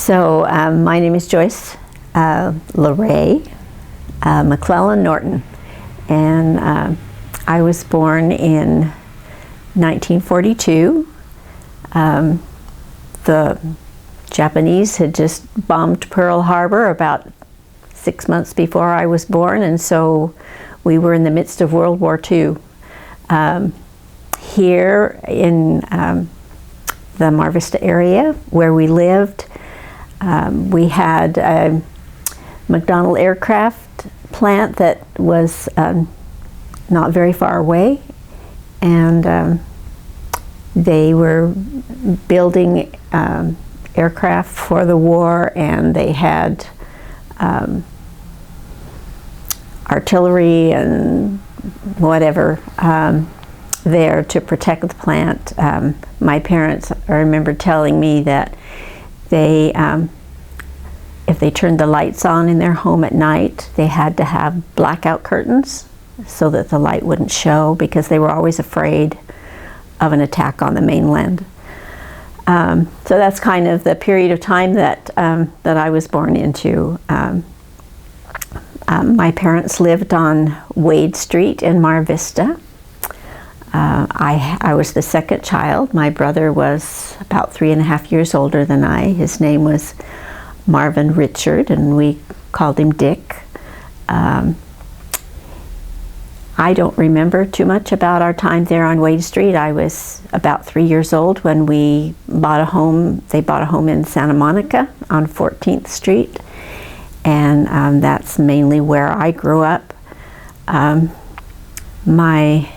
So my name is Joyce Norton, and I was born in 1942. The Japanese had just bombed Pearl Harbor about 6 months before I was born, and so we were in the midst of World War II. Here in the Mar Vista area where we lived, we had a McDonnell aircraft plant that was not very far away, and they were building aircraft for the war, and they had artillery and whatever there to protect the plant. My parents, I remember telling me that they, if they turned the lights on in their home at night, they had to have blackout curtains so that the light wouldn't show, because they were always afraid of an attack on the mainland. So that's kind of the period of time that that I was born into. My parents lived on Wade Street in Mar Vista. I was the second child. My brother was about 3.5 years older than I. His name was Marvin Richard, and we called him Dick. I don't remember too much about our time there on Wade Street. I was about 3 years old when we bought a home. They bought a home in Santa Monica on 14th Street, and that's mainly where I grew up. My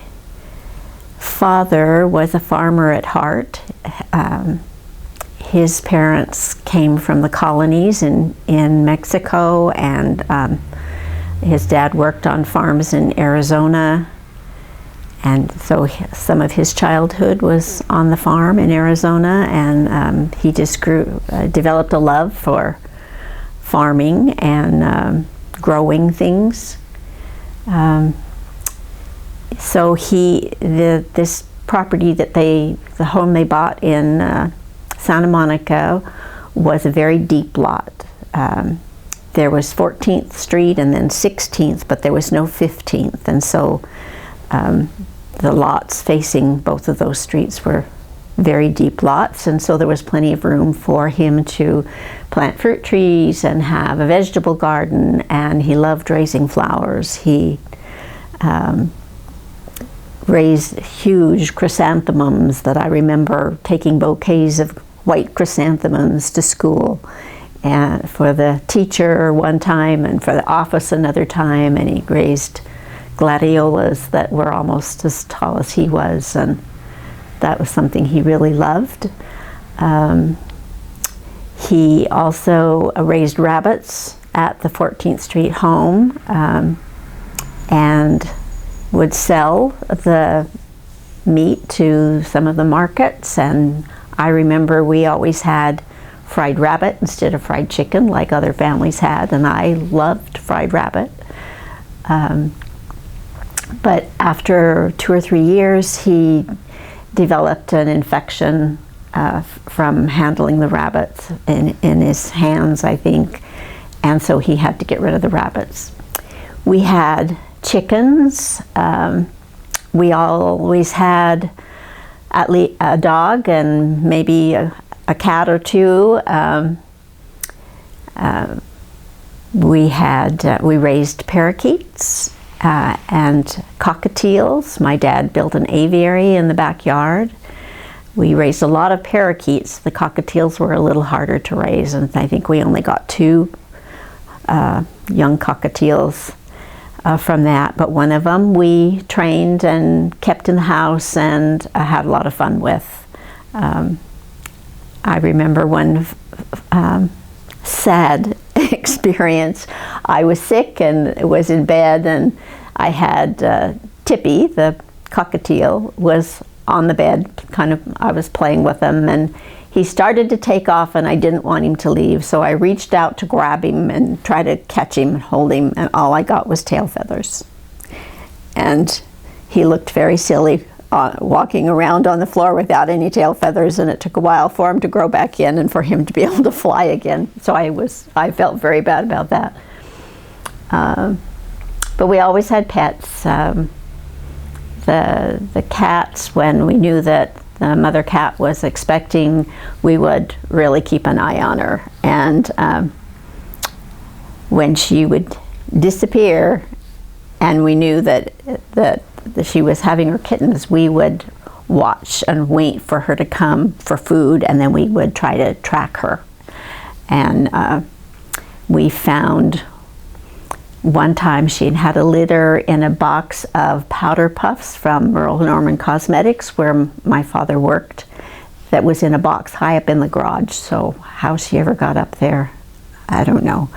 father was a farmer at heart. His parents came from the colonies in Mexico, and his dad worked on farms in Arizona, and so some of his childhood was on the farm in Arizona, and he just developed a love for farming and growing things. So this property that the home they bought in Santa Monica was a very deep lot. There was 14th Street and then 16th, but there was no 15th, and so the lots facing both of those streets were very deep lots, and so there was plenty of room for him to plant fruit trees and have a vegetable garden, and he loved raising flowers. He raised huge chrysanthemums that I remember taking bouquets of white chrysanthemums to school, and for the teacher one time and for the office another time, and he raised gladiolas that were almost as tall as he was, and that was something he really loved. He also raised rabbits at the 14th Street home, and would sell the meat to some of the markets, and I remember we always had fried rabbit instead of fried chicken like other families had, and I loved fried rabbit. But after 2 or 3 years, he developed an infection from handling the rabbits in his hands, I think, and so he had to get rid of the rabbits. We had chickens. We always had at least a dog and maybe a cat or two. We raised parakeets and cockatiels. My dad built an aviary in the backyard. We raised a lot of parakeets. The cockatiels were a little harder to raise, and I think we only got 2 young cockatiels from that, but one of them we trained and kept in the house and had a lot of fun with. I remember one sad experience. I was sick and was in bed, and I had Tippy, the cockatiel, was on the bed, I was playing with him, and he started to take off, and I didn't want him to leave, so I reached out to grab him and try to catch him and hold him, and all I got was tail feathers. And he looked very silly walking around on the floor without any tail feathers, and it took a while for him to grow back in and for him to be able to fly again. So I felt very bad about that. But we always had pets. The cats, when we knew that the mother cat was expecting, we would really keep an eye on her. And when she would disappear, and we knew that she was having her kittens, we would watch and wait for her to come for food, and then we would try to track her. And we found one time she'd had a litter in a box of powder puffs from Merle Norman Cosmetics, where my father worked, that was in a box high up in the garage. So how she ever got up there, I don't know.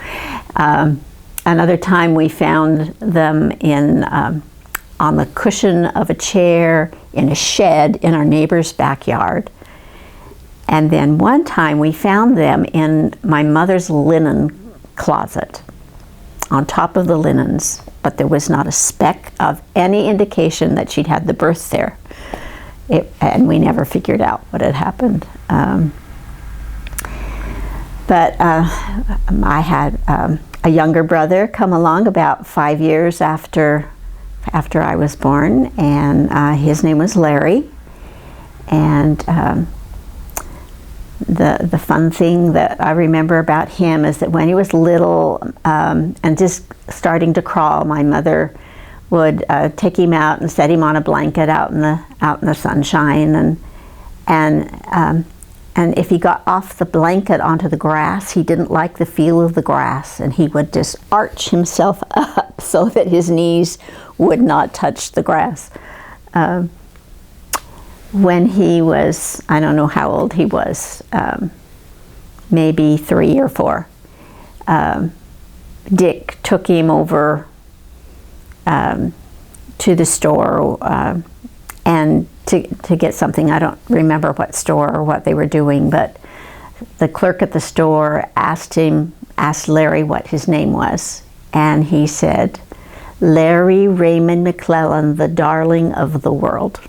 Another time we found them in on the cushion of a chair in a shed in our neighbor's backyard. And then one time we found them in my mother's linen closet, on top of the linens, but there was not a speck of any indication that she'd had the birth there. And we never figured out what had happened. But I had a younger brother come along about 5 years after I was born, and his name was Larry. And the fun thing that I remember about him is that when he was little and just starting to crawl, my mother would take him out and set him on a blanket out in the sunshine, and if he got off the blanket onto the grass, he didn't like the feel of the grass, and he would just arch himself up so that his knees would not touch the grass. When he was, I don't know how old he was, maybe 3 or 4, Dick took him over to the store and to get something. I don't remember what store or what they were doing, but the clerk at the store asked Larry what his name was, and he said, "Larry Raymond McClellan, the darling of the world."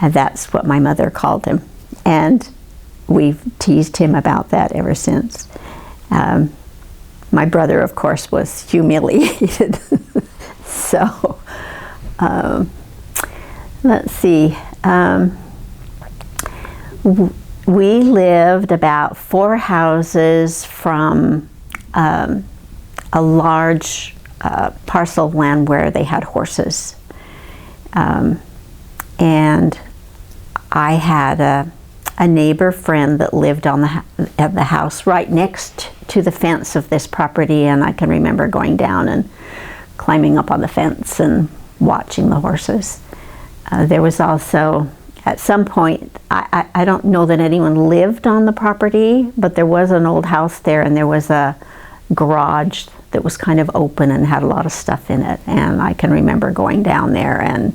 And that's what my mother called him. And we've teased him about that ever since. My brother, of course, was humiliated. So, let's see. We lived about 4 houses from a large parcel of land where they had horses. And I had a neighbor friend that lived at the house right next to the fence of this property, and I can remember going down and climbing up on the fence and watching the horses. There was also, at some point, I don't know that anyone lived on the property, but there was an old house there, and there was a garage that was kind of open and had a lot of stuff in it. And I can remember going down there and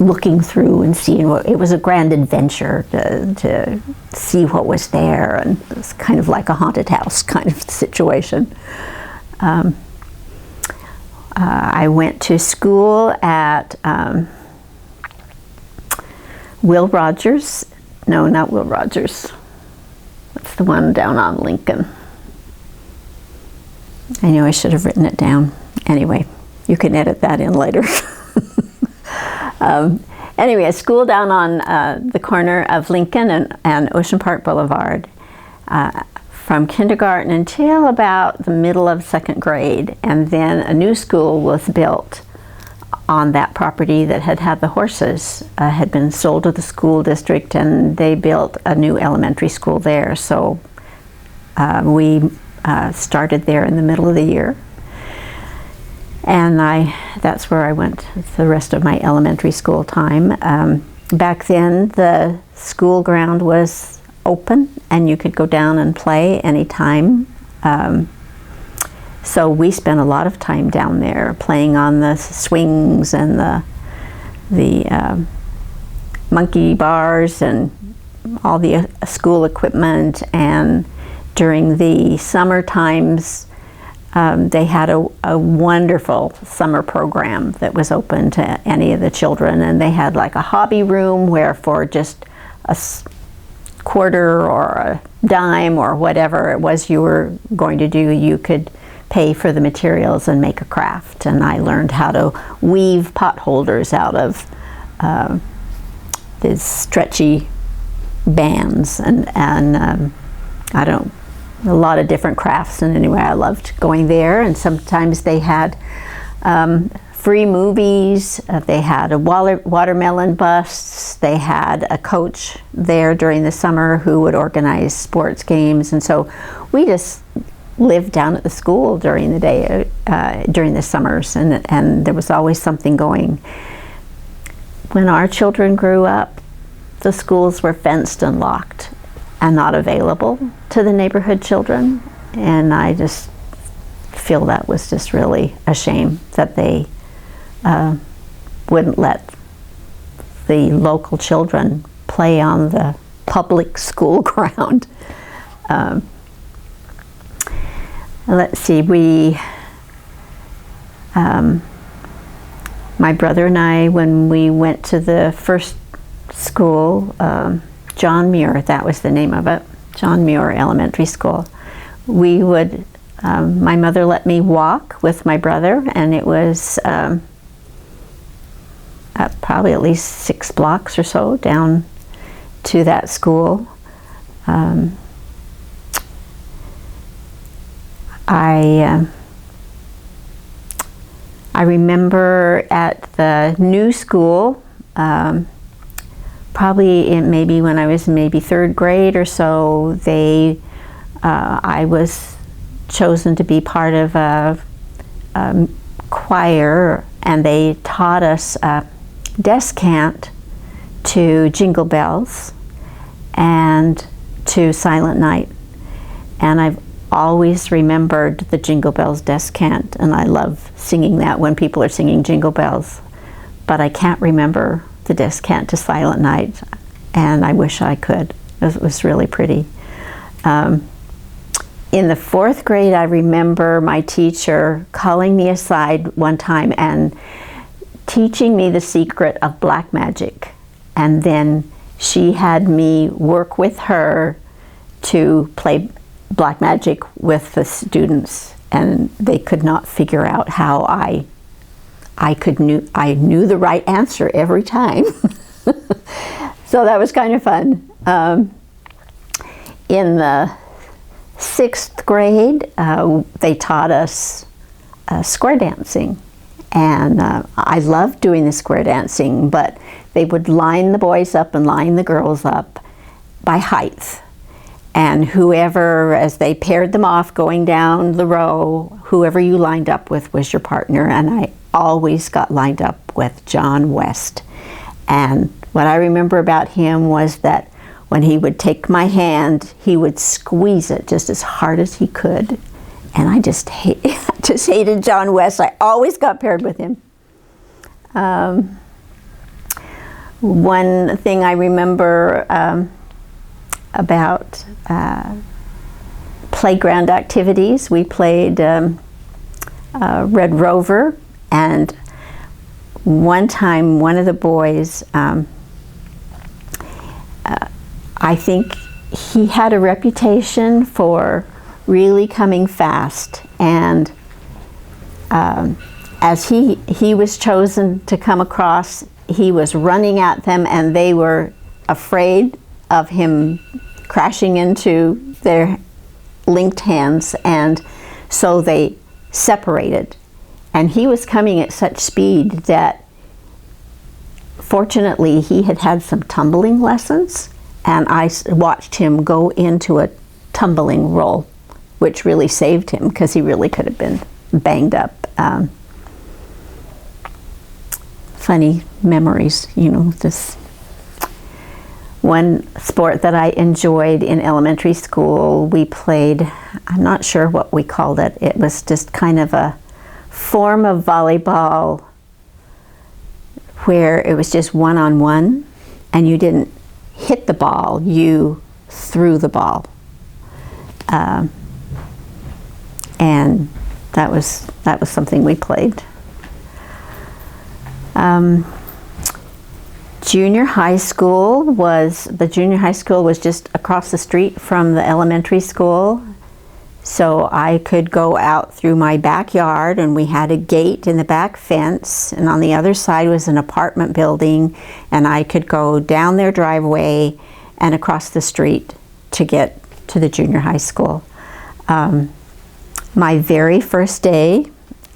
looking through and seeing it was a grand adventure to see what was there, and it was kind of like a haunted house kind of situation. I went to school at Will Rogers. No, not Will Rogers. That's the one down on Lincoln. I knew I should have written it down. Anyway, you can edit that in later. Anyway, a school down on the corner of Lincoln and Ocean Park Boulevard from kindergarten until about the middle of 2nd grade. And then a new school was built on that property that had the horses, had been sold to the school district, and they built a new elementary school there. So we started there in the middle of the year. And that's where I went the rest of my elementary school time. Back then, the school ground was open, and you could go down and play anytime. So we spent a lot of time down there playing on the swings and the monkey bars and all the school equipment. And during the summer times, They had a wonderful summer program that was open to any of the children, and they had like a hobby room where for just a quarter or a dime or whatever it was you were going to do, you could pay for the materials and make a craft. And I learned how to weave pot holders out of these stretchy bands, and I don't, a lot of different crafts. And anyway, I loved going there. And sometimes they had free movies. They had a watermelon busts. They had a coach there during the summer who would organize sports games. And so we just lived down at the school during the day, during the summers, and there was always something going. When our children grew up, the schools were fenced and locked and not available to the neighborhood children, and I just feel that was just really a shame that they wouldn't let the local children play on the public school ground. Let's see, my brother and I, when we went to the first school, John Muir, that was the name of it, John Muir Elementary School, we would, my mother let me walk with my brother, and it was probably at least 6 blocks or so down to that school. I remember at the new school, probably maybe when I was maybe 3rd grade or so, I was chosen to be part of a choir, and they taught us descant to Jingle Bells and to Silent Night. And I've always remembered the Jingle Bells descant, and I love singing that when people are singing Jingle Bells, but I can't remember the descant to Silent Night, and I wish I could. It was really pretty. In the 4th grade, I remember my teacher calling me aside one time and teaching me the secret of black magic, and then she had me work with her to play black magic with the students, and they could not figure out how I knew the right answer every time. So that was kind of fun. In the 6th grade, they taught us square dancing, and I loved doing the square dancing, but they would line the boys up and line the girls up by height. And whoever, as they paired them off going down the row, whoever you lined up with was your partner. And I always got lined up with John West. And what I remember about him was that when he would take my hand, he would squeeze it just as hard as he could. And I just hated John West. I always got paired with him. One thing I remember about playground activities, we played Red Rover, and one time one of the boys, I think he had a reputation for really coming fast, and as he was chosen to come across, he was running at them, and they were afraid of him crashing into their linked hands, and so they separated. And he was coming at such speed that fortunately he had had some tumbling lessons, and I watched him go into a tumbling roll, which really saved him because he really could have been banged up. Funny memories, you know, this one sport that I enjoyed in elementary school, we played, I'm not sure what we called it. It was just kind of a form of volleyball where it was just one-on-one, and you didn't hit the ball, you threw the ball. And that was something we played. Junior high school was just across the street from the elementary school. So I could go out through my backyard, and we had a gate in the back fence, and on the other side was an apartment building, and I could go down their driveway and across the street to get to the junior high school. My very first day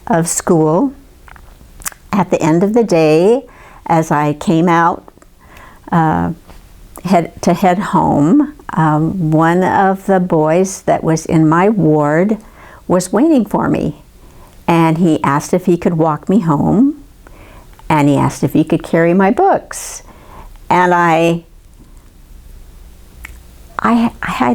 of school, at the end of the day, as I came out to head home, one of the boys that was in my ward was waiting for me, and he asked if he could walk me home, and he asked if he could carry my books. And I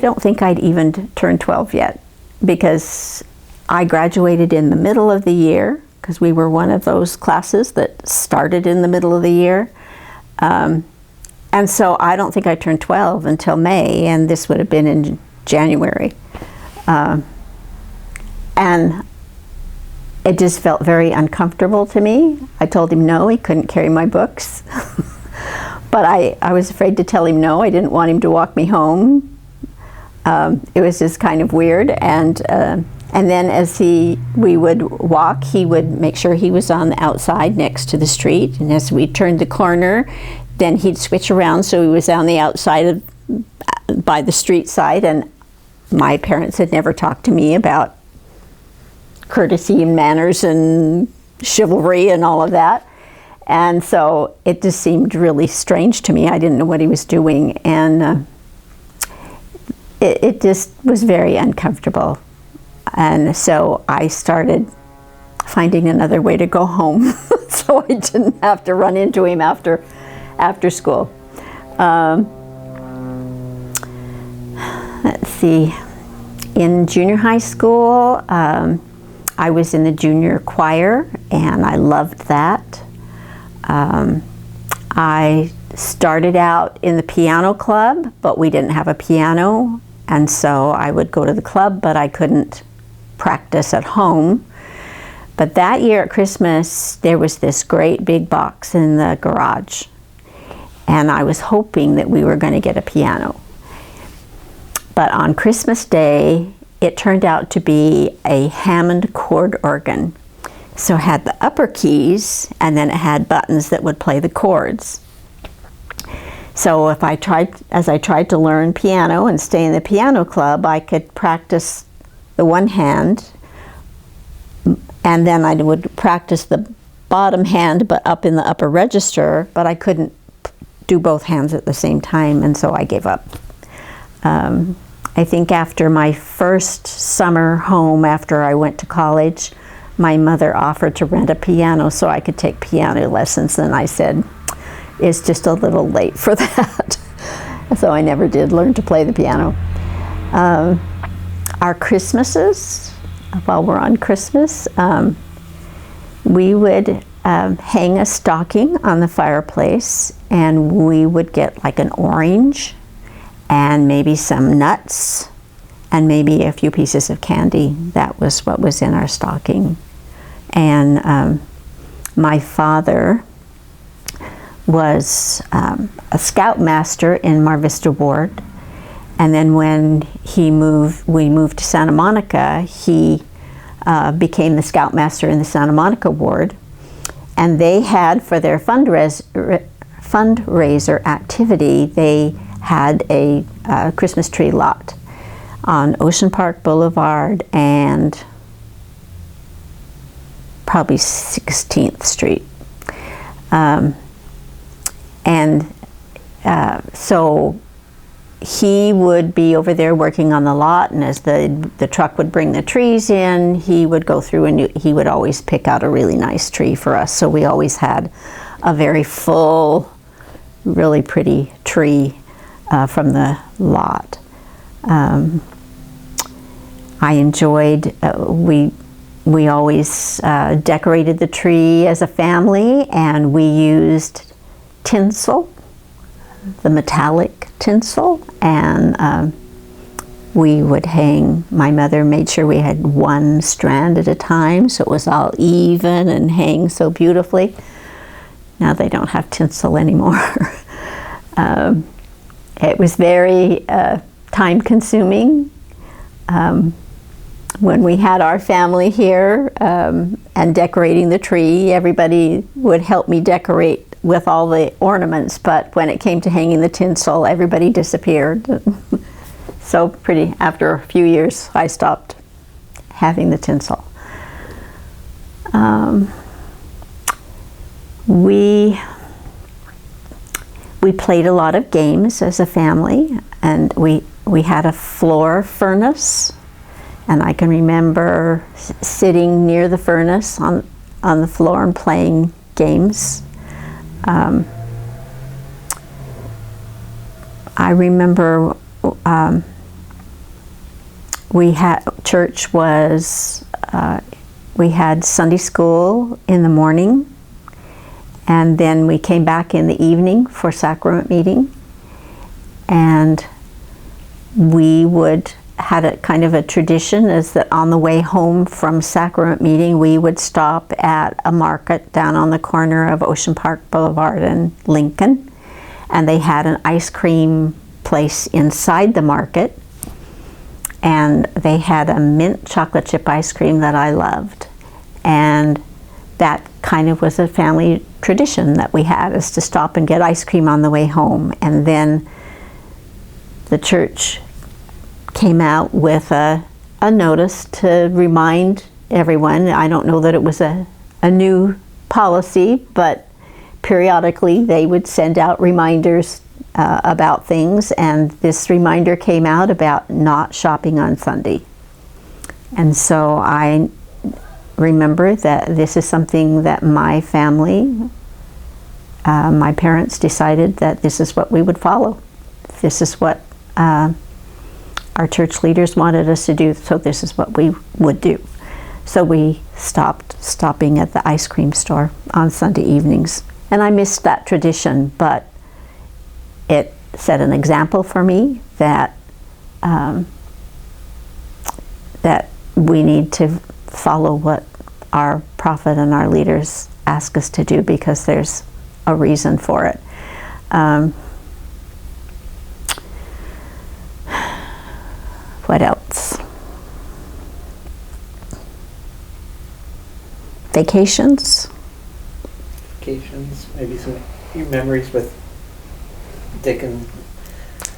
don't think I'd even turned 12 yet, because I graduated in the middle of the year, because we were one of those classes that started in the middle of the year. And so I don't think I turned 12 until May, and this would have been in January. And it just felt very uncomfortable to me. I told him no, he couldn't carry my books. But I was afraid to tell him no. I didn't want him to walk me home. It was just kind of weird. And then as we would walk, he would make sure he was on the outside next to the street. And as we turned the corner, then he'd switch around so he was on the outside by the street side. And my parents had never talked to me about courtesy and manners and chivalry and all of that. And so it just seemed really strange to me. I didn't know what he was doing. And it just was very uncomfortable. And so I started finding another way to go home so I didn't have to run into him after school. Let's see. In junior high school, I was in the junior choir, and I loved that. I started out in the piano club, but we didn't have a piano, and so I would go to the club, but I couldn't practice at home. But that year at Christmas, there was this great big box in the garage, and I was hoping that we were going to get a piano. But on Christmas Day, it turned out to be a Hammond chord organ. So it had the upper keys, and then it had buttons that would play the chords. So as I tried to learn piano and stay in the piano club, I could practice the one hand, and then I would practice the bottom hand, but up in the upper register, but I couldn't do both hands at the same time, and so I gave up. I think after my first summer home after I went to college, my mother offered to rent a piano so I could take piano lessons, and I said, it's just a little late for that. So I never did learn to play the piano. Our Christmases, while we're on Christmas, we would hang a stocking on the fireplace, and we would get like an orange and maybe some nuts and maybe a few pieces of candy. That was what was in our stocking. And my father was a scoutmaster in Mar Vista Ward, and then when we moved to Santa Monica, he became the scoutmaster in the Santa Monica Ward, and they had, for their fundraiser activity, they had a Christmas tree lot on Ocean Park Boulevard and probably 16th Street. So he would be over there working on the lot, and as the truck would bring the trees in, he would go through and he would always pick out a really nice tree for us. So we always had a very full, really pretty tree from the lot. I enjoyed, we always decorated the tree as a family, and we used tinsel, the metallic tinsel, and we would hang, my mother made sure we had one strand at a time so it was all even and hang so beautifully. Now they don't have tinsel anymore. It was very time consuming. When we had our family here and decorating the tree, everybody would help me decorate with all the ornaments, but when it came to hanging the tinsel, everybody disappeared. So after a few years, I stopped having the tinsel. We played a lot of games as a family, and we had a floor furnace, and I can remember sitting near the furnace on the floor and playing games. I remember we had church was we had Sunday school in the morning, and then we came back in the evening for sacrament meeting, and we had a kind of a tradition is that on the way home from sacrament meeting we would stop at a market down on the corner of Ocean Park Boulevard and Lincoln, and they had an ice cream place inside the market, and they had a mint chocolate chip ice cream that I loved, and that kind of was a family tradition that we had, is to stop and get ice cream on the way home. And then the church came out with a notice to remind everyone. I don't know that it was a new policy, but periodically they would send out reminders about things, and this reminder came out about not shopping on Sunday. And so I remember that this is something that my family, my parents decided that this is what we would follow. This is what our church leaders wanted us to do, so this is what we would do. So we stopped stopping at the ice cream store on Sunday evenings. And I missed that tradition, but it set an example for me that that we need to follow what our prophet and our leaders ask us to do, because there's a reason for it. What else? Vacations? Maybe some your memories with Dick and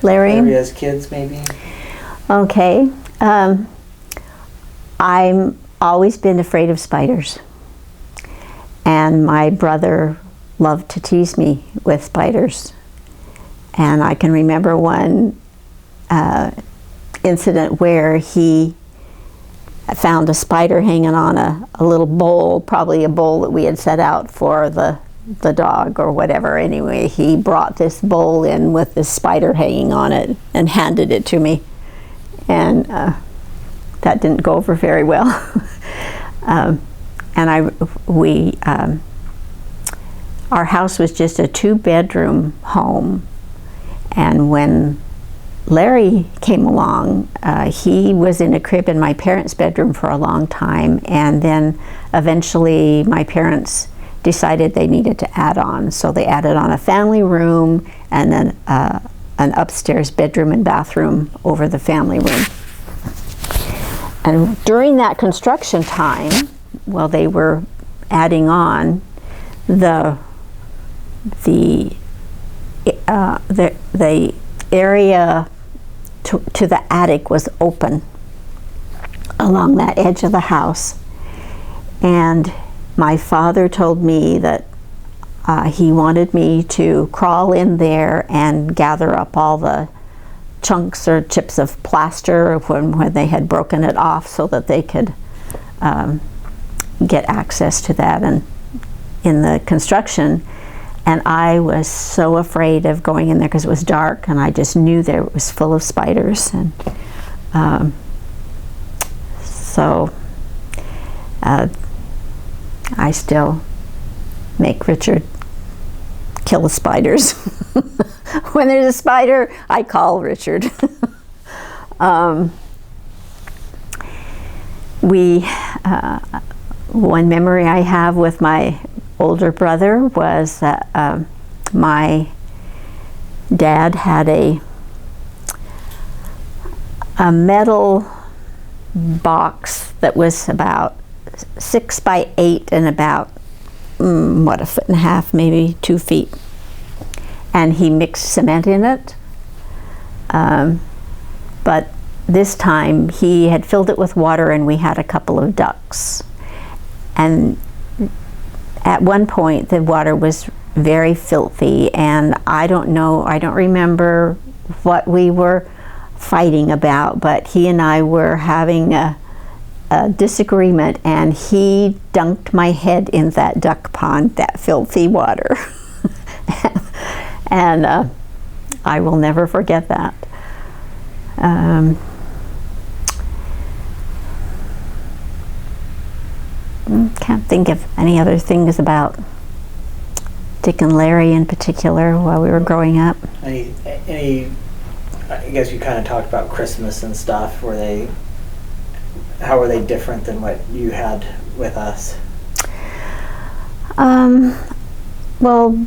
Larry as kids, maybe. Okay. I'm always been afraid of spiders, and my brother loved to tease me with spiders. And I can remember one incident where he found a spider hanging on a little bowl, probably a bowl that we had set out for the dog or whatever. Anyway, he brought this bowl in with this spider hanging on it and handed it to me, and that didn't go over very well. Our house was just a 2-bedroom home, and when Larry came along, he was in a crib in my parents' bedroom for a long time, and then eventually my parents decided they needed to add on. So they added on a family room and then an upstairs bedroom and bathroom over the family room. And during that construction time, while they were adding on, the area to the attic was open along that edge of the house, and my father told me that he wanted me to crawl in there and gather up all the chunks or chips of plaster when they had broken it off, so that they could get access to that and in the construction. And I was so afraid of going in there because it was dark, and I just knew there it was full of spiders. And so I still make Richard kill the spiders. When there's a spider, I call Richard. We, one memory I have with my older brother was that my dad had a metal box that was about 6 by 8 and about, what, 1.5 feet, maybe 2 feet. And he mixed cement in it. But this time he had filled it with water and we had a couple of ducks. And at one point the water was very filthy, and I don't remember what we were fighting about, but he and I were having a disagreement, and he dunked my head in that duck pond, that filthy water. And I will never forget that. Can't think of any other things about Dick and Larry in particular while we were growing up. Any I guess you kind of talked about Christmas and stuff. How were they different than what you had with us? Well,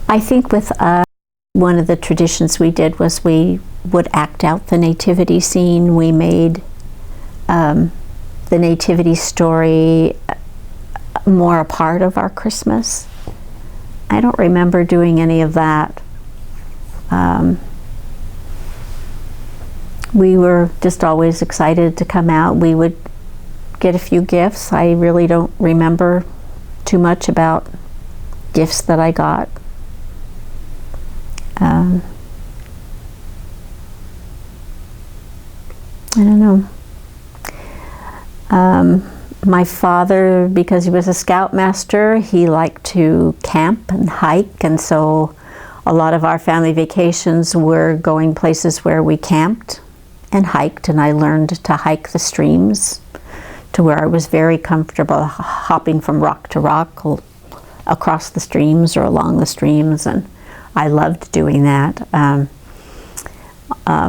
I think with us, one of the traditions we did was we would act out the nativity scene. We made the nativity story more a part of our Christmas. I don't remember doing any of that. We were just always excited to come out. We would get a few gifts. I really don't remember too much about gifts that I got. I don't know. My father, because he was a scoutmaster, he liked to camp and hike, and so a lot of our family vacations were going places where we camped and hiked, and I learned to hike the streams to where I was very comfortable hopping from rock to rock across the streams or along the streams, and I loved doing that.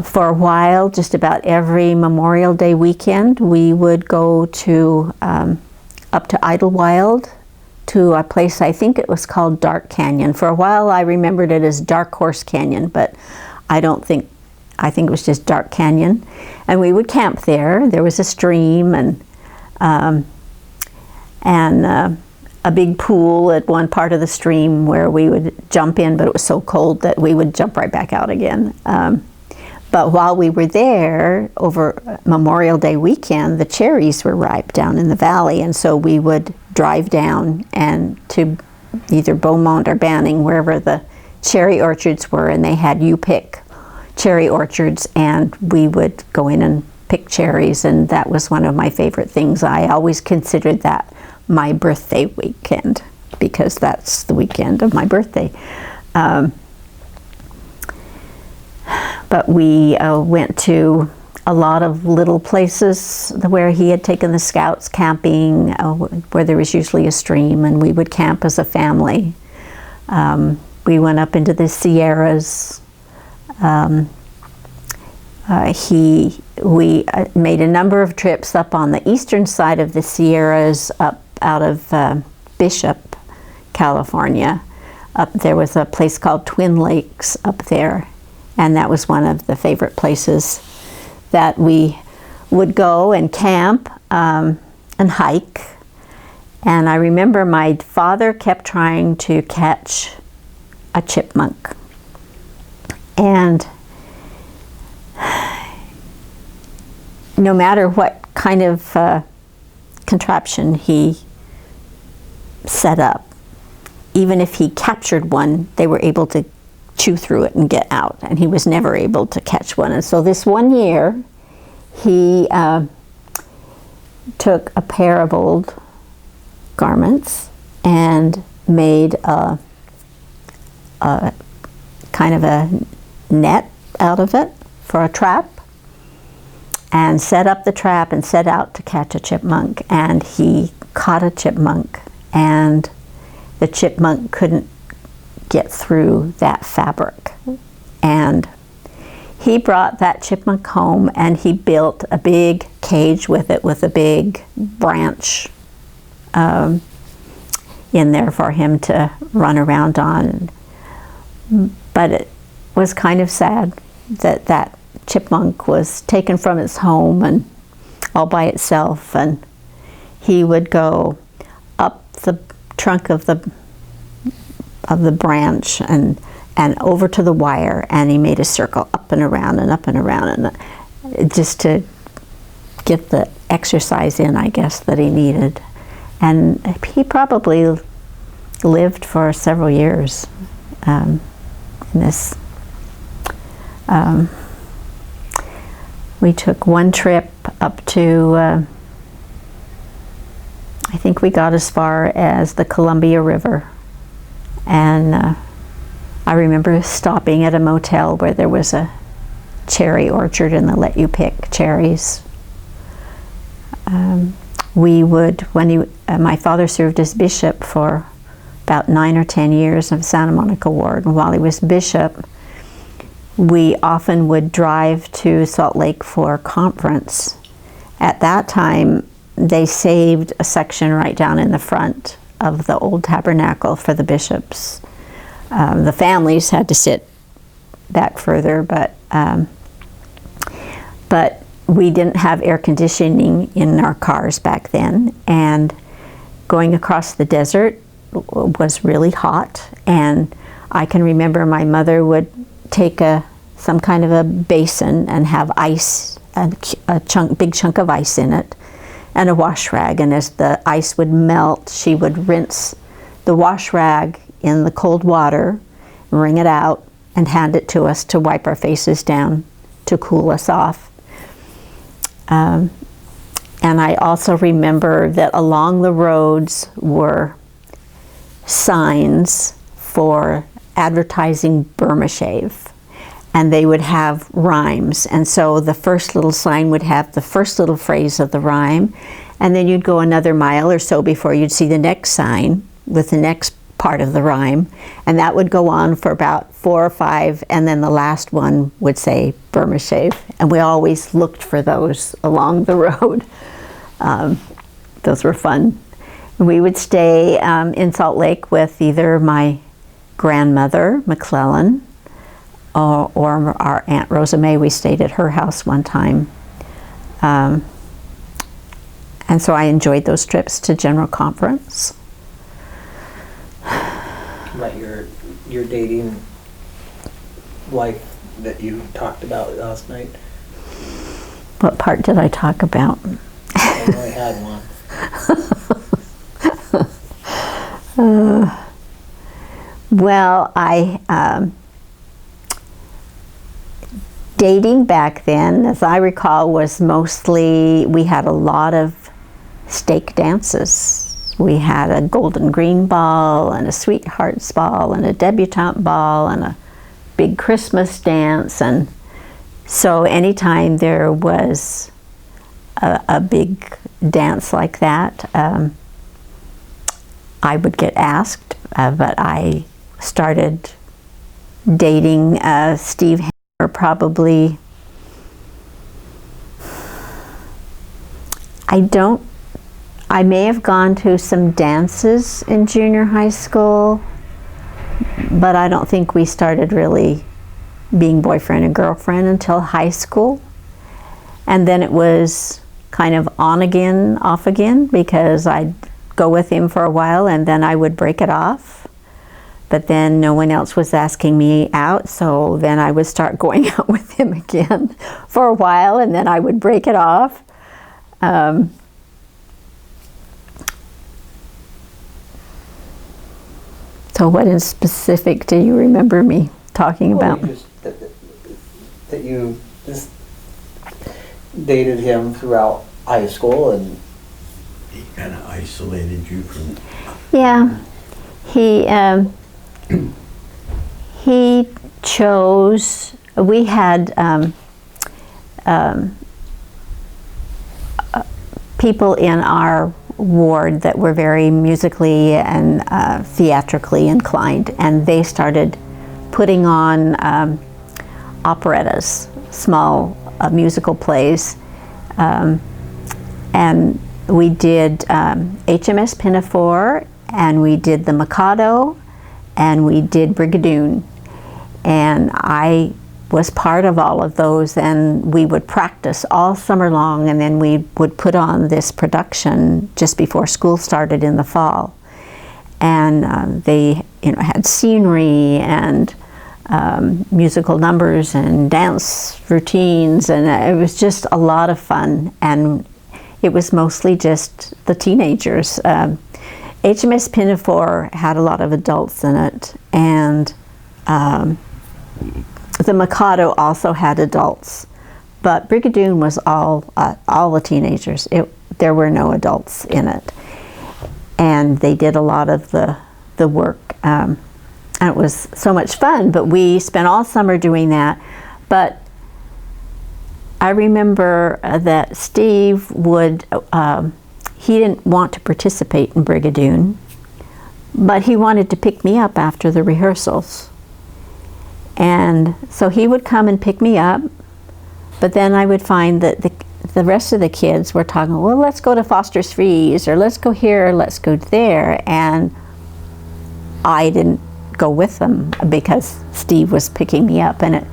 For a while, just about every Memorial Day weekend, we would go to up to Idlewild, to a place, I think it was called Dark Canyon. For a while I remembered it as Dark Horse Canyon, but I think it was just Dark Canyon. And we would camp there. There was a stream and a big pool at one part of the stream where we would jump in, but it was so cold that we would jump right back out again. But while we were there, over Memorial Day weekend, the cherries were ripe down in the valley, and so we would drive down and to either Beaumont or Banning, wherever the cherry orchards were, and they had you-pick cherry orchards, and we would go in and pick cherries, and that was one of my favorite things. I always considered that my birthday weekend, because that's the weekend of my birthday. But we went to a lot of little places where he had taken the scouts camping, where there was usually a stream, and we would camp as a family. We went up into the Sierras. We made a number of trips up on the eastern side of the Sierras, up out of Bishop, California. Up there was a place called Twin Lakes up there. And that was one of the favorite places that we would go and camp and hike. And I remember my father kept trying to catch a chipmunk. And no matter what kind of contraption he set up, even if he captured one, they were able to chew through it and get out, and he was never able to catch one. And so this one year he took a pair of old garments and made a kind of a net out of it for a trap, and set up the trap and set out to catch a chipmunk. And he caught a chipmunk, and the chipmunk couldn't get through that fabric, and he brought that chipmunk home and he built a big cage with it, with a big branch in there for him to run around on. But it was kind of sad that that chipmunk was taken from its home and all by itself, and he would go up the trunk of the branch and over to the wire, and he made a circle up and around and up and around, and just to get the exercise in, I guess, that he needed. And he probably lived for several years in this. We took one trip up to, I think we got as far as the Columbia River, and I remember stopping at a motel where there was a cherry orchard and they let you pick cherries. We would, when my father served as bishop for about 9 or 10 years of Santa Monica Ward, and while he was bishop, we often would drive to Salt Lake for a conference. At that time, they saved a section right down in the front of the old tabernacle for the bishops. The families had to sit back further, but we didn't have air conditioning in our cars back then, and going across the desert was really hot. And I can remember my mother would take some kind of a basin and have ice, big chunk of ice in it, and a wash rag, and as the ice would melt, she would rinse the wash rag in the cold water, wring it out, and hand it to us to wipe our faces down to cool us off. And I also remember that along the roads were signs for advertising Burma Shave, and they would have rhymes, and so the first little sign would have the first little phrase of the rhyme, and then you'd go another mile or so before you'd see the next sign with the next part of the rhyme, and that would go on for about 4 or 5, and then the last one would say Burma Shave, and we always looked for those along the road. Those were fun. We would stay in Salt Lake with either my grandmother, McClellan, or our Aunt Rosa May. We stayed at her house one time. And so I enjoyed those trips to General Conference. About your dating life that you talked about last night. What part did I talk about? I only had one. Well, dating back then, as I recall, was mostly, we had a lot of stake dances. We had a golden green ball and a sweethearts ball and a debutante ball and a big Christmas dance, and so anytime there was a big dance like that, I would get asked, but I started dating Steve Hammer probably, I may have gone to some dances in junior high school, but I don't think we started really being boyfriend and girlfriend until high school. And then it was kind of on again, off again, because I'd go with him for a while and then I would break it off. But then no one else was asking me out, so then I would start going out with him again for a while, and then I would break it off. So what in specific do you remember me talking about? That you just dated him throughout high school, and he kind of isolated you from... Yeah, he chose, we had people in our ward that were very musically and theatrically inclined, and they started putting on operettas, small musical plays. And we did HMS Pinafore, and we did The Mikado, and we did Brigadoon. And I was part of all of those, and we would practice all summer long, and then we would put on this production just before school started in the fall. And they had scenery and musical numbers and dance routines, and it was just a lot of fun. And it was mostly just the teenagers. HMS Pinafore had a lot of adults in it, and The Mikado also had adults, but Brigadoon was all the teenagers. There were no adults in it, and they did a lot of the work. And it was so much fun, but we spent all summer doing that. But I remember that Steve would, he didn't want to participate in Brigadoon, but he wanted to pick me up after the rehearsals. And so he would come and pick me up, but then I would find that the rest of the kids were talking, well, let's go to Foster's Freeze, or let's go here, or let's go there. And I didn't go with them because Steve was picking me up. And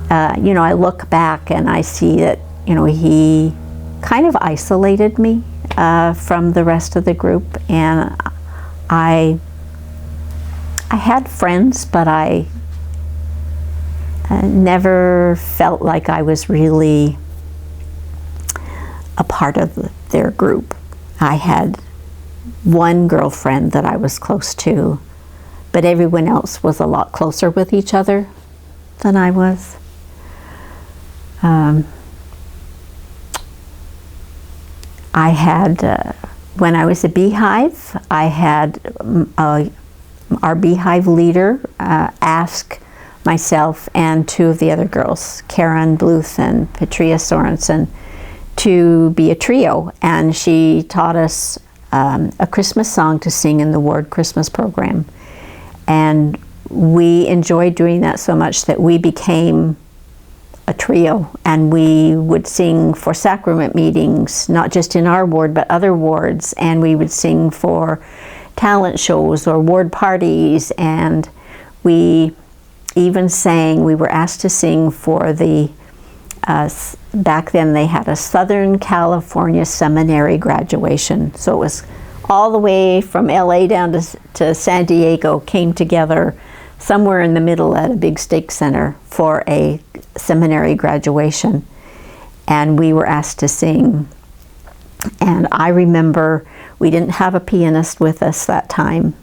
I look back and I see that, he kind of isolated me from the rest of the group. And I had friends, but I never felt like I was really a part of their group. I had one girlfriend that I was close to, but everyone else was a lot closer with each other than I was. I had, when I was a Beehive, I had our Beehive leader ask myself and two of the other girls, Karen Bluth and Petria Sorensen, to be a trio, and she taught us a Christmas song to sing in the ward Christmas program. And we enjoyed doing that so much that we became a trio, and we would sing for sacrament meetings, not just in our ward but other wards, and we would sing for talent shows or ward parties, and we even sang, we were asked to sing for the, back then they had a Southern California Seminary graduation. So it was all the way from LA down to San Diego, came together somewhere in the middle at a big stake center for a seminary graduation. And we were asked to sing. And I remember we didn't have a pianist with us that time.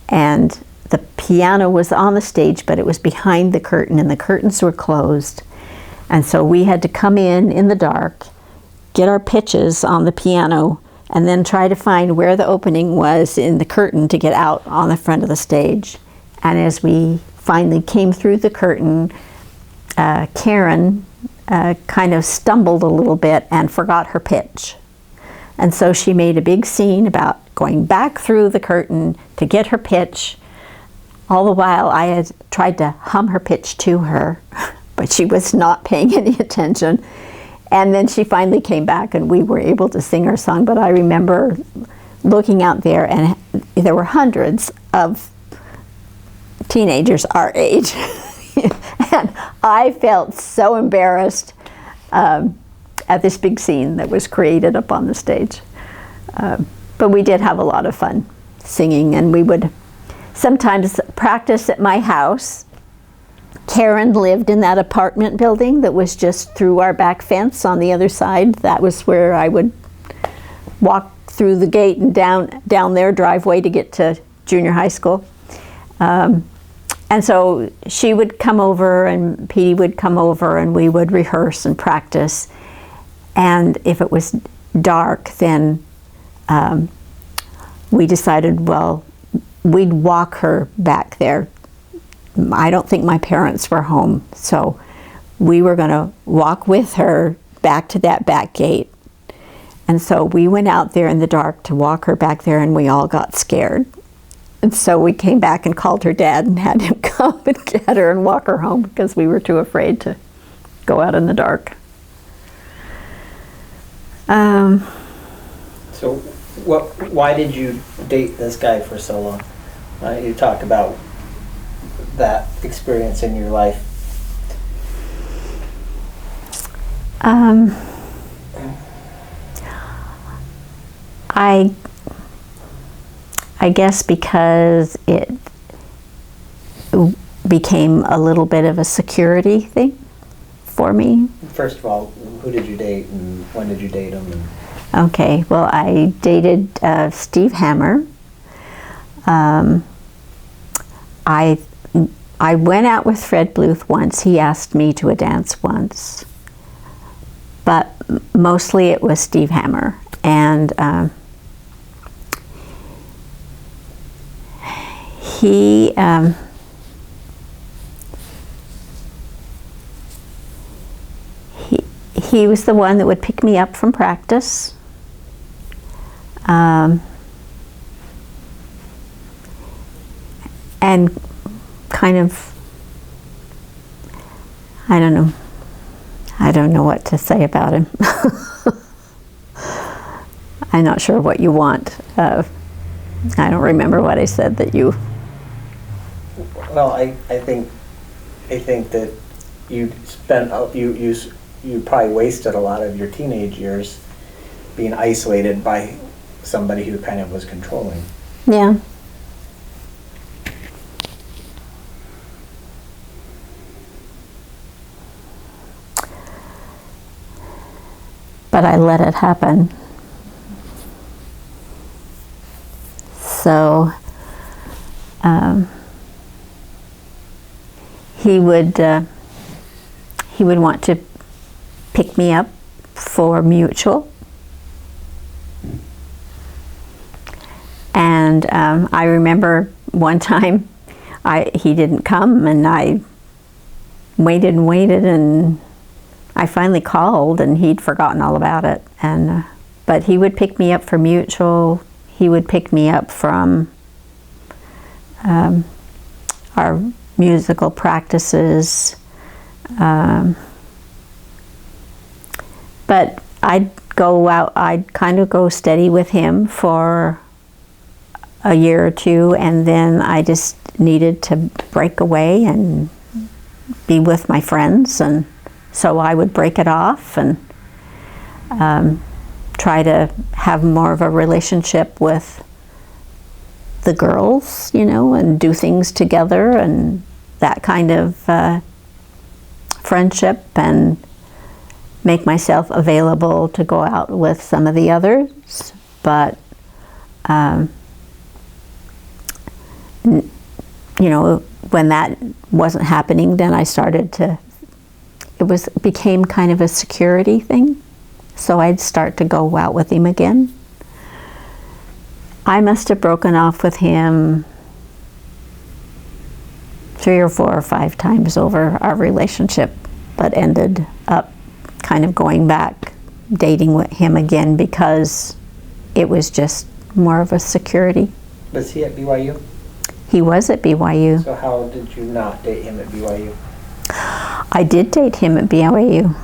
And the piano was on the stage, but it was behind the curtain, and the curtains were closed. And so we had to come in the dark, get our pitches on the piano, and then try to find where the opening was in the curtain to get out on the front of the stage. And as we finally came through the curtain, Karen kind of stumbled a little bit and forgot her pitch. And so she made a big scene about going back through the curtain to get her pitch. All the while I had tried to hum her pitch to her, but she was not paying any attention. And then she finally came back and we were able to sing our song. But I remember looking out there, and there were hundreds of teenagers our age. And I felt so embarrassed at this big scene that was created up on the stage. But we did have a lot of fun singing, and we would sometimes practice at my house. Karen lived in that apartment building that was just through our back fence on the other side. That was where I would walk through the gate and down their driveway to get to junior high school. And so she would come over and Petey would come over and we would rehearse and practice. And if it was dark, then we decided, well, we'd walk her back there. I don't think my parents were home, so we were going to walk with her back to that back gate. And so we went out there in the dark to walk her back there, and we all got scared. And so we came back and called her dad and had him come and get her and walk her home because we were too afraid to go out in the dark. So why did you date this guy for so long? You talk about that experience in your life. I guess because it became a little bit of a security thing for me. First of all, who did you date and when did you date him? Okay, well, I dated Steve Hammer. I went out with Fred Bluth once. He asked me to a dance once. But mostly it was Steve Hammer. And he was the one that would pick me up from practice. And kind of, I don't know what to say about him. I'm not sure what you want. I don't remember what I said that you... Well, I think that you spent you probably wasted a lot of your teenage years being isolated by somebody who kind of was controlling. Yeah. But I let it happen. So he would want to pick me up for mutual, and I remember one time he didn't come, and I waited and waited, and I finally called, and he'd forgotten all about it. And but he would pick me up for mutual. He would pick me up from our musical practices. But I'd go out, I'd kind of go steady with him for a year or two, and then I just needed to break away and be with my friends, and so I would break it off and try to have more of a relationship with the girls, you know, and do things together and that kind of friendship, and make myself available to go out with some of the others. But you know, when that wasn't happening, then I started to, became kind of a security thing. So I'd start to go out with him again. I must have broken off with him 3 or 4 or 5 times over our relationship, but ended up kind of going back, dating with him again, because it was just more of a security. Was he at BYU? He was at BYU. So how did you not date him at BYU? I did date him at BYU.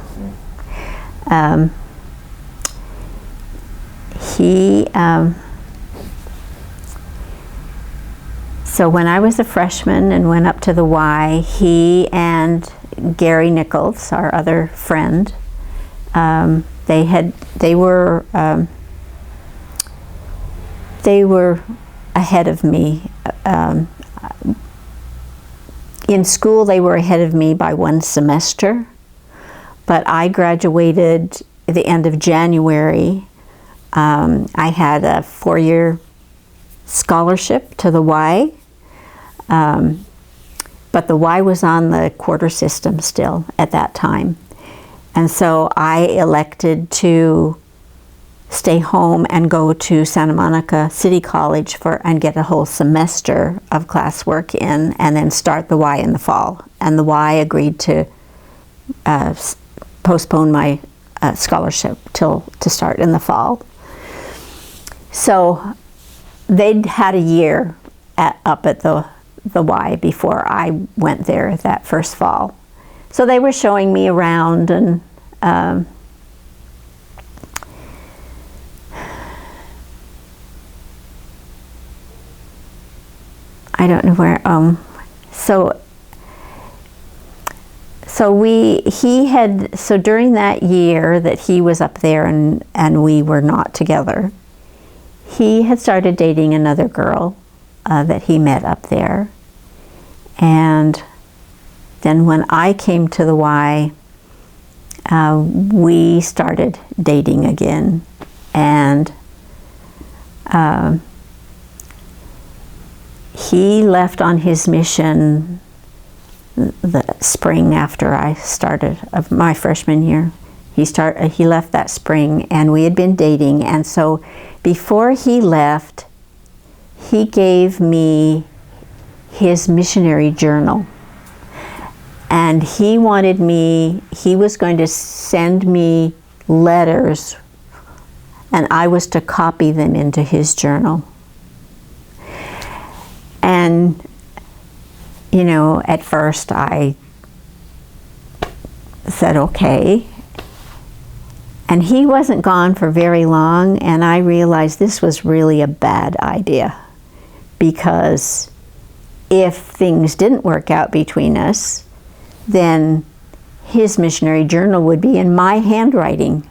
So when I was a freshman and went up to the Y, he and Gary Nichols, our other friend, they were ahead of me. In school, they were ahead of me by 1 semester, but I graduated at the end of January. I had a 4-year scholarship to the Y, but the Y was on the quarter system still at that time. And so I elected to stay home and go to Santa Monica City College and get a whole semester of classwork in, and then start the Y in the fall. And the Y agreed to postpone my scholarship to start in the fall. So they'd had a year up at the Y before I went there that first fall. So they were showing me around, and I don't know where. So during that year that he was up there and we were not together, he had started dating another girl that he met up there. And then when I came to the Y, we started dating again. And he left on his mission the spring after I started of my freshman year. He left that spring, and we had been dating. And so before he left, he gave me his missionary journal. And he was going to send me letters, and I was to copy them into his journal. And, you know, at first I said, okay. And he wasn't gone for very long, and I realized this was really a bad idea, because if things didn't work out between us, then his missionary journal would be in my handwriting.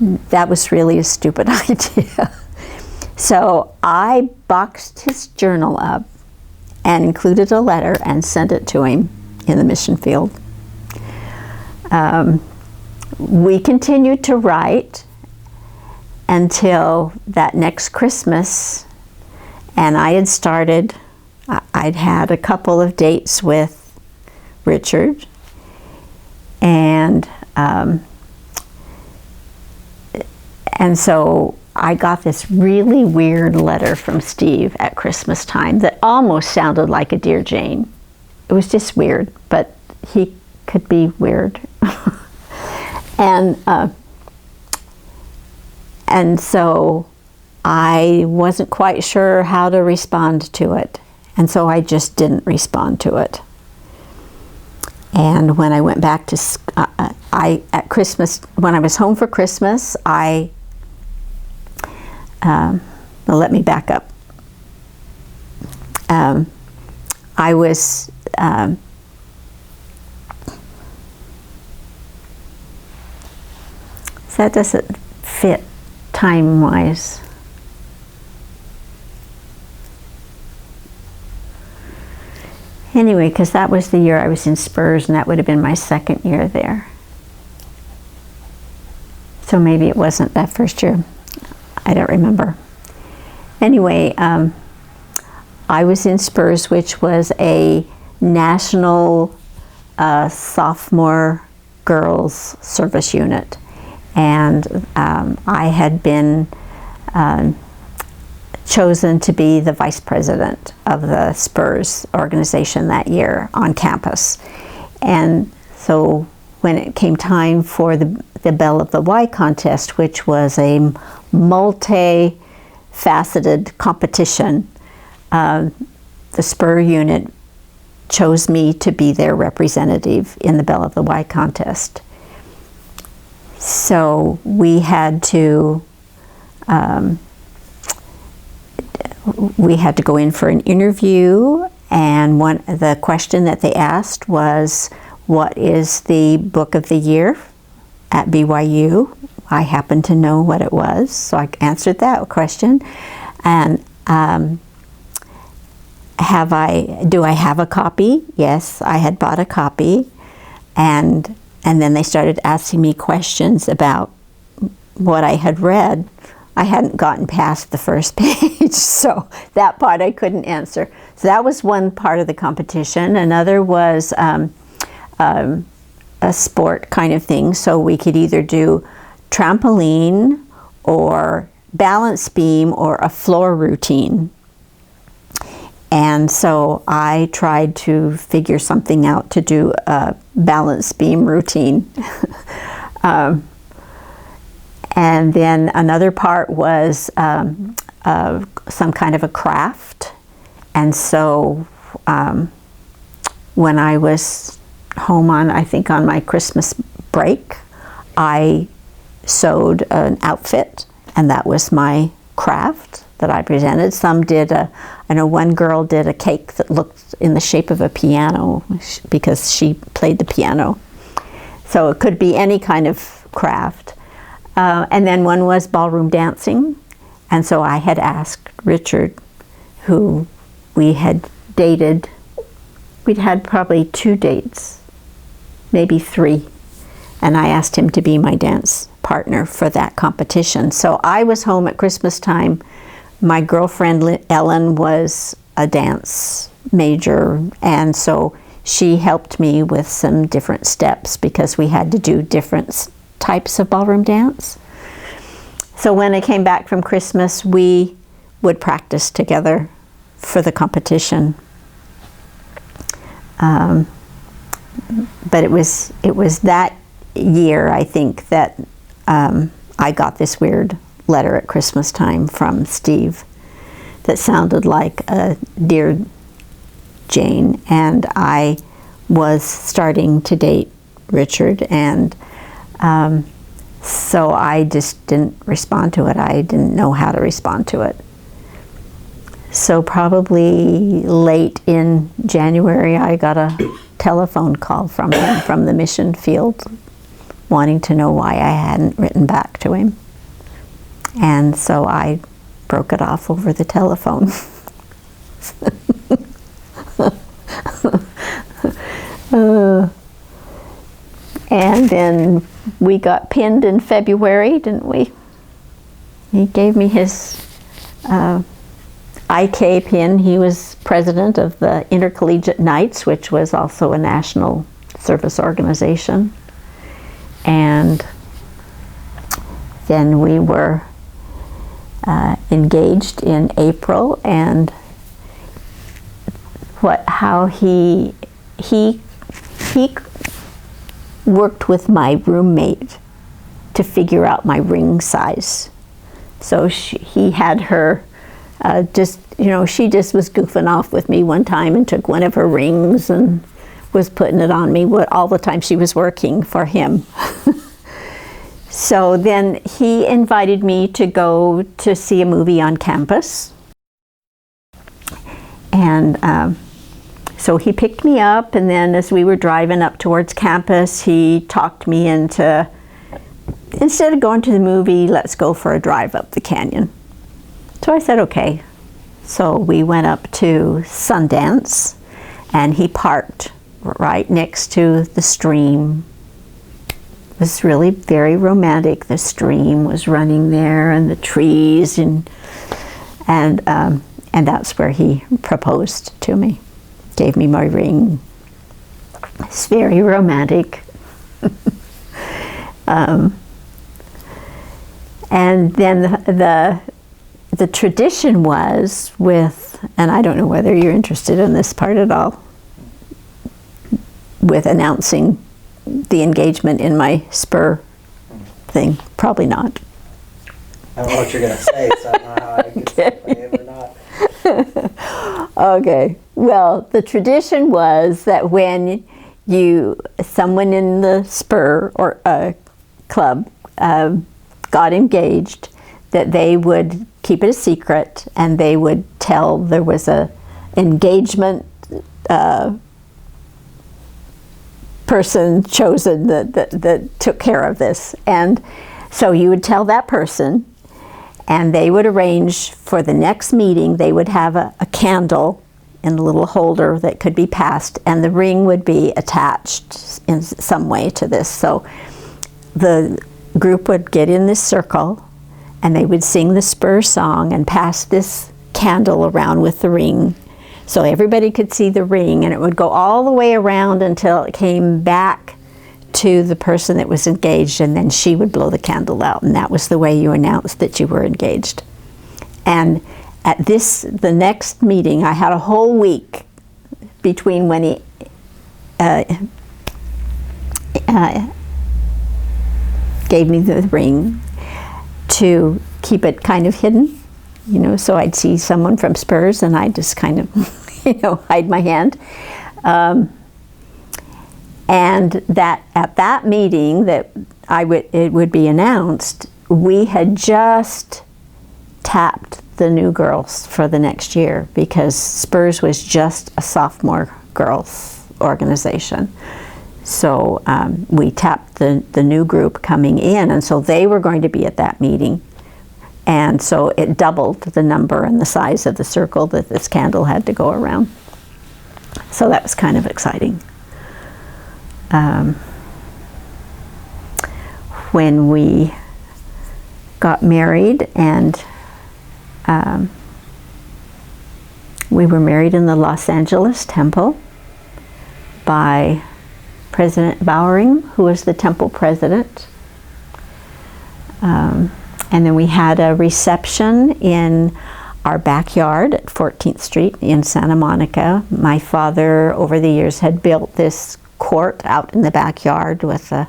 That was really a stupid idea. So I boxed his journal up and included a letter and sent it to him in the mission field. We continued to write until that next Christmas, and I'd had a couple of dates with Richard, and so I got this really weird letter from Steve at Christmas time that almost sounded like a Dear Jane. It was just weird, but he could be weird. And so I wasn't quite sure how to respond to it, and so I just didn't respond to it. And when I went back to at Christmas, when I was home for Christmas, let me back up. I was so that doesn't fit time-wise. Anyway, because that was the year I was in Spurs, and that would have been my second year there. So maybe it wasn't that first year. I don't remember. Anyway, I was in Spurs, which was a national sophomore girls service unit. And I had been chosen to be the vice president of the Spurs organization that year on campus. And so when it came time for the Belle of the Y contest, which was a multi-faceted competition, the Spur unit chose me to be their representative in the Belle of the Y contest. So we had to go in for an interview, and the question that they asked was, what is the book of the year at BYU? I happened to know what it was, so I answered that question. And do I have a copy? Yes, I had bought a copy. And then they started asking me questions about what I had read. I hadn't gotten past the first page, so that part I couldn't answer. So that was one part of the competition. Another was a sport kind of thing. So we could either do trampoline or balance beam or a floor routine. And so I tried to figure something out to do a balance beam routine. And then another part was some kind of a craft. And so when I was home I think on my Christmas break, I sewed an outfit, and that was my craft that I presented. Some did I know one girl did a cake that looked in the shape of a piano because she played the piano. So it could be any kind of craft. And then one was ballroom dancing. And so I had asked Richard, who we had dated, we'd had probably 2 dates, maybe 3. And I asked him to be my dance partner for that competition. So I was home at Christmas time. My girlfriend Ellen was a dance major, and so she helped me with some different steps because we had to do different types of ballroom dance. So when I came back from Christmas, we would practice together for the competition. But it was that year, I think, that I got this weird letter at Christmas time from Steve that sounded like a Dear Jane, and I was starting to date Richard, and so I just didn't respond to it. I didn't know how to respond to it. So probably late in January, I got a telephone call from him from the mission field, wanting to know why I hadn't written back to him. And so I broke it off over the telephone. And then we got pinned in February, didn't we? He gave me his IK pin. He was president of the Intercollegiate Knights, which was also a national service organization. And then we were engaged in April, and how he worked with my roommate to figure out my ring size. So he had her she just was goofing off with me one time and took one of her rings and was putting it on me all the time she was working for him. So then he invited me to go to see a movie on campus. And so he picked me up, and then as we were driving up towards campus, he talked me into, instead of going to the movie, let's go for a drive up the canyon. So I said, okay. So we went up to Sundance, and he parked right next to the stream. It was really very romantic. The stream was running there, and the trees, and that's where he proposed to me. Gave me my ring. It's very romantic. And then the tradition was with, and I don't know whether you're interested in this part at all, with announcing the engagement in my spur thing. Probably not. I don't know what you're going to say, so I don't know how I can say it or not. Okay. Well, the tradition was that when someone in the spur or club got engaged, that they would keep it a secret, and they would tell there was a engagement person chosen that took care of this. And so you would tell that person, and they would arrange for the next meeting. They would have a candle in a little holder that could be passed, and the ring would be attached in some way to this. So the group would get in this circle, and they would sing the spur song and pass this candle around with the ring, so everybody could see the ring, and it would go all the way around until it came back to the person that was engaged, and then she would blow the candle out, and that was the way you announced that you were engaged. And at the next meeting, I had a whole week between when he gave me the ring to keep it kind of hidden, so I'd see someone from Spurs and I'd just kind of, hide my hand. And that at that meeting that it would be announced, we had just tapped the new girls for the next year, because Spurs was just a sophomore girls organization. So we tapped the new group coming in, and so they were going to be at that meeting. And so it doubled the number and the size of the circle that this candle had to go around. So that was kind of exciting. When we got married, and we were married in the Los Angeles temple by President Bowering, who was the temple president. And then we had a reception in our backyard at 14th Street in Santa Monica. My father, over the years, had built this court out in the backyard with a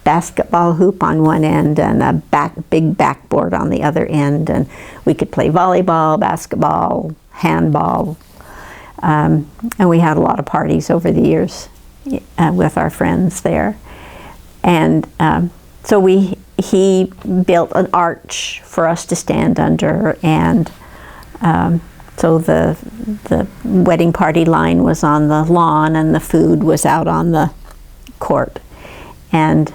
basketball hoop on one end and a big backboard on the other end, and we could play volleyball, basketball, handball, and we had a lot of parties over the years with our friends there. And so he built an arch for us to stand under, and so the wedding party line was on the lawn and the food was out on the court. And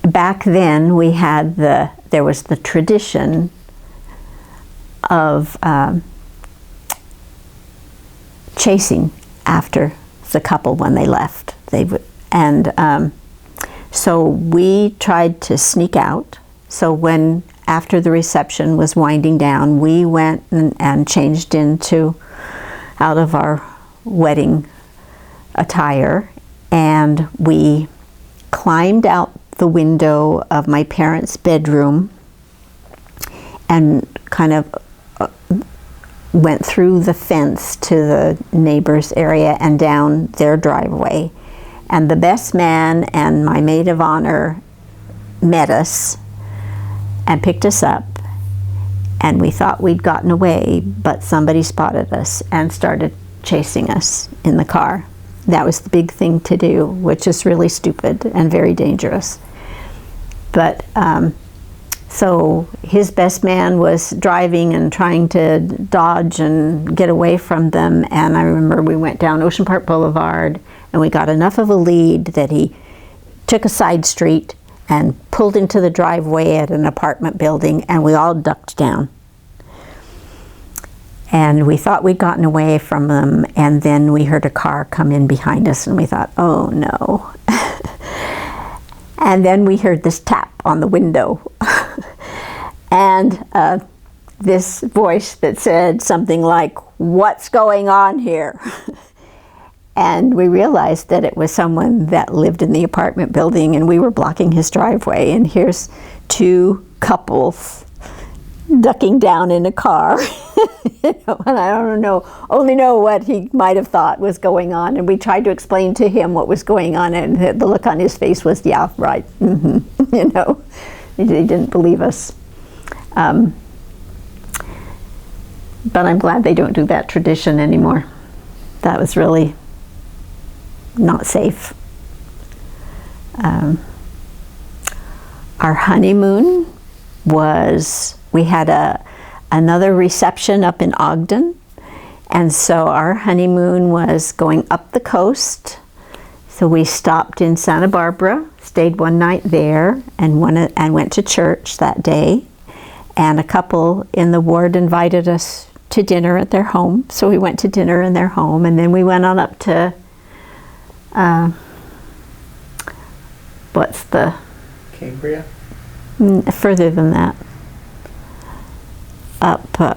back then we had there was the tradition of chasing after the couple when they left. So we tried to sneak out. So when, after the reception was winding down, we went and changed out of our wedding attire, and we climbed out the window of my parents' bedroom and kind of went through the fence to the neighbor's area and down their driveway. And the best man and my maid of honor met us and picked us up, and we thought we'd gotten away, but somebody spotted us and started chasing us in the car. That was the big thing to do, which is really stupid and very dangerous. But so his best man was driving and trying to dodge and get away from them, and I remember we went down Ocean Park Boulevard and we got enough of a lead that he took a side street and pulled into the driveway at an apartment building, and we all ducked down. And we thought we'd gotten away from them, and then we heard a car come in behind us, and we thought, oh no. And then we heard this tap on the window. And this voice that said something like, "What's going on here?" And we realized that it was someone that lived in the apartment building, and we were blocking his driveway, and here's two couples ducking down in a car. And I only know what he might have thought was going on, and we tried to explain to him what was going on, and the look on his face was, yeah, right, he didn't believe us. But I'm glad they don't do that tradition anymore. That was really not safe. Our honeymoon we had another reception up in Ogden, and so our honeymoon was going up the coast. So we stopped in Santa Barbara, stayed one night there, and went to church that day. And a couple in the ward invited us to dinner at their home, so we went to dinner in their home, and then we went on up to what's the Cambria? Further than that.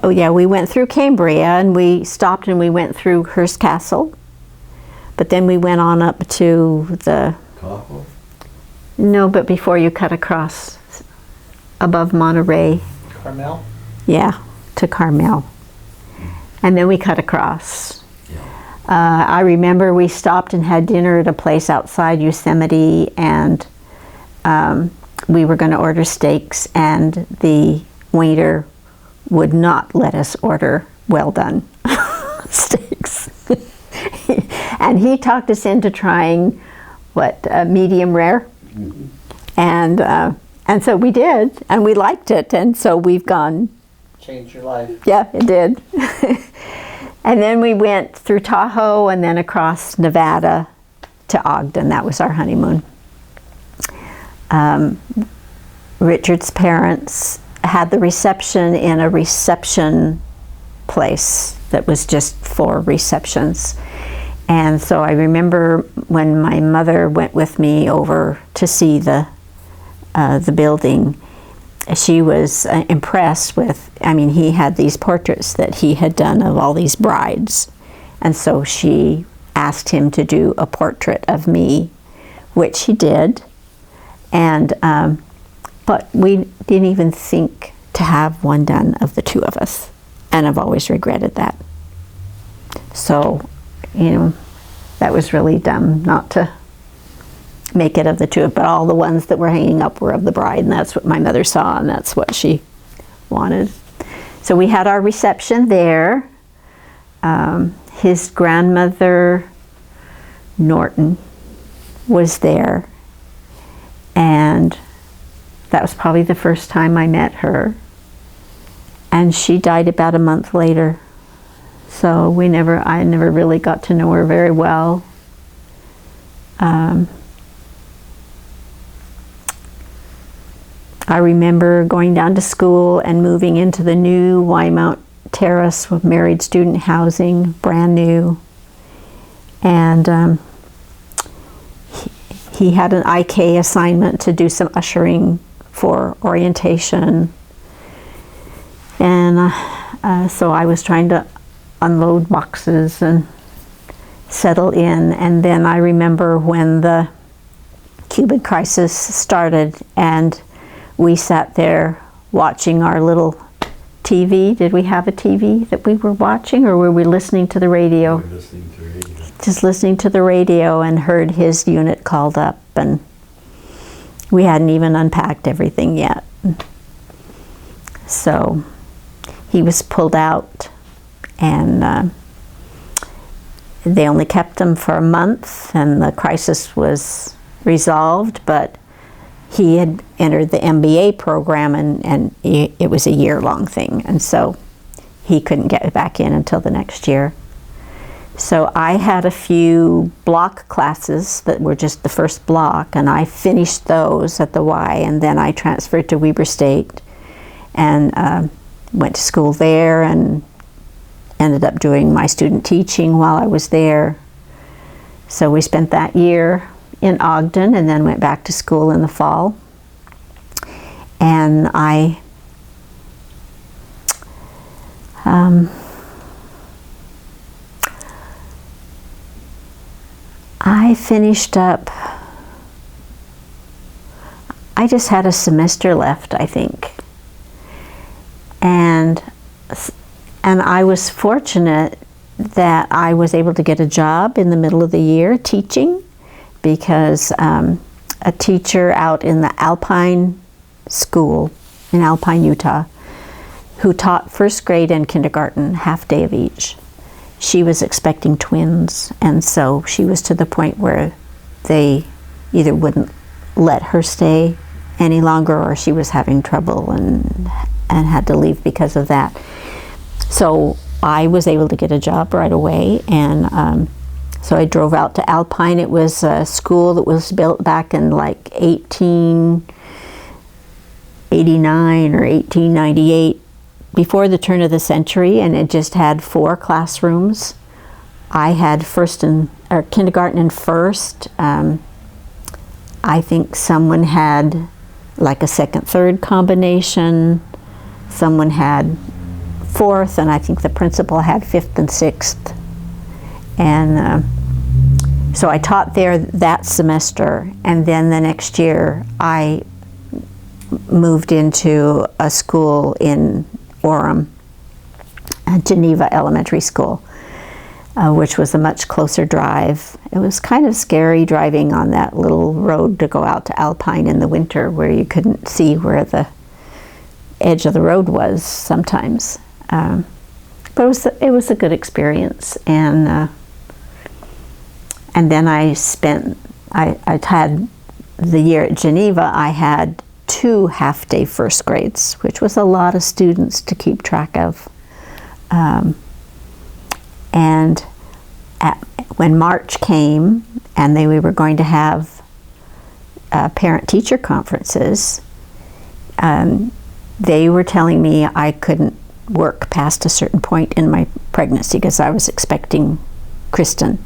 We went through Cambria, and we stopped and we went through Hearst Castle, but then we went on up to the Cabo? No, but before you cut across above Monterey. Carmel? Yeah, to Carmel. And then we cut across. Yeah. I remember we stopped and had dinner at a place outside Yosemite, and we were going to order steaks, and the waiter would not let us order well done steaks. And he talked us into trying medium rare. And so we did, and we liked it, and so we've gone. Changed your life. Yeah, it did. And then we went through Tahoe and then across Nevada to Ogden. That was our honeymoon. Richard's parents had the reception in a reception place that was just for receptions. And so I remember when my mother went with me over to see the building, she was impressed with, he had these portraits that he had done of all these brides. And so she asked him to do a portrait of me, which he did. And, but we didn't even think to have one done of the two of us. And I've always regretted that. So, that was really dumb not to make it of the two, but all the ones that were hanging up were of the bride, and that's what my mother saw, and that's what she wanted. So we had our reception there. His grandmother, Norton, was there, and that was probably the first time I met her. And she died about a month later. So I never really got to know her very well. I remember going down to school and moving into the new Wymount Terrace with married student housing, brand new. And he had an IK assignment to do some ushering for orientation. And so I was trying to unload boxes and settle in. And then I remember when the Cuban crisis started and we sat there watching our little TV. Did we have a TV that we were watching, or were we listening to the radio? We were listening to radio. Just listening to the radio and heard his unit called up, and we hadn't even unpacked everything yet. So he was pulled out, and they only kept him for a month, and the crisis was resolved, but he had entered the MBA program, and it was a year-long thing, and so he couldn't get back in until the next year. So I had a few block classes that were just the first block, and I finished those at the Y, and then I transferred to Weber State and went to school there and ended up doing my student teaching while I was there. So we spent that year in Ogden and then went back to school in the fall. And I finished up, I just had a semester left, I think. And I was fortunate that I was able to get a job in the middle of the year teaching, because a teacher out in the Alpine school in Alpine, Utah, who taught first grade and kindergarten, half day of each, she was expecting twins, and so she was to the point where they either wouldn't let her stay any longer, or she was having trouble and had to leave because of that. So I was able to get a job right away, and so I drove out to Alpine. It was a school that was built back in like 1889 or 1898, before the turn of the century, and it just had 4 classrooms. I had kindergarten and first. I think someone had like a second, third combination. Someone had 4th, and I think the principal had 5th and 6th. And so I taught there that semester, and then the next year I moved into a school in Orem, Geneva Elementary School, which was a much closer drive. It was kind of scary driving on that little road to go out to Alpine in the winter, where you couldn't see where the edge of the road was sometimes. But it was a good experience, and then I had the year at Geneva. I had 2 half-day first grades, which was a lot of students to keep track of. And when March came, and we were going to have parent-teacher conferences, they were telling me I couldn't work past a certain point in my pregnancy because I was expecting Kristen.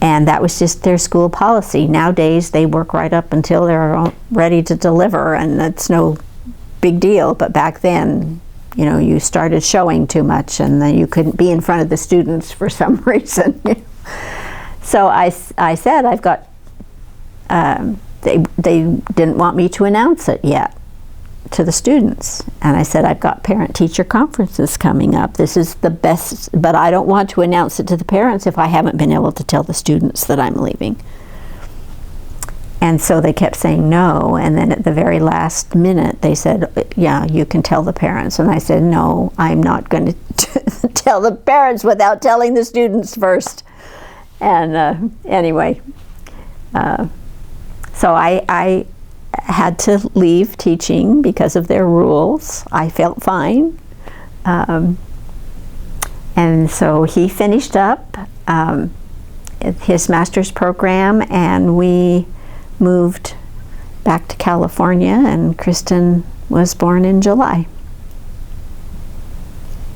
And that was just their school policy. Nowadays, they work right up until they're ready to deliver, and that's no big deal. But back then, you know, you started showing too much, and then you couldn't be in front of the students for some reason. So I said, I've got, they didn't want me to announce it yet to the students. And I said, I've got parent-teacher conferences coming up. This is the best, but I don't want to announce it to the parents if I haven't been able to tell the students that I'm leaving. And so they kept saying no, and then at the very last minute they said, yeah, you can tell the parents. And I said, no, I'm not going to tell the parents without telling the students first. And anyway, so I had to leave teaching because of their rules. I felt fine. And so he finished up his master's program, and we moved back to California, and Kristen was born in July.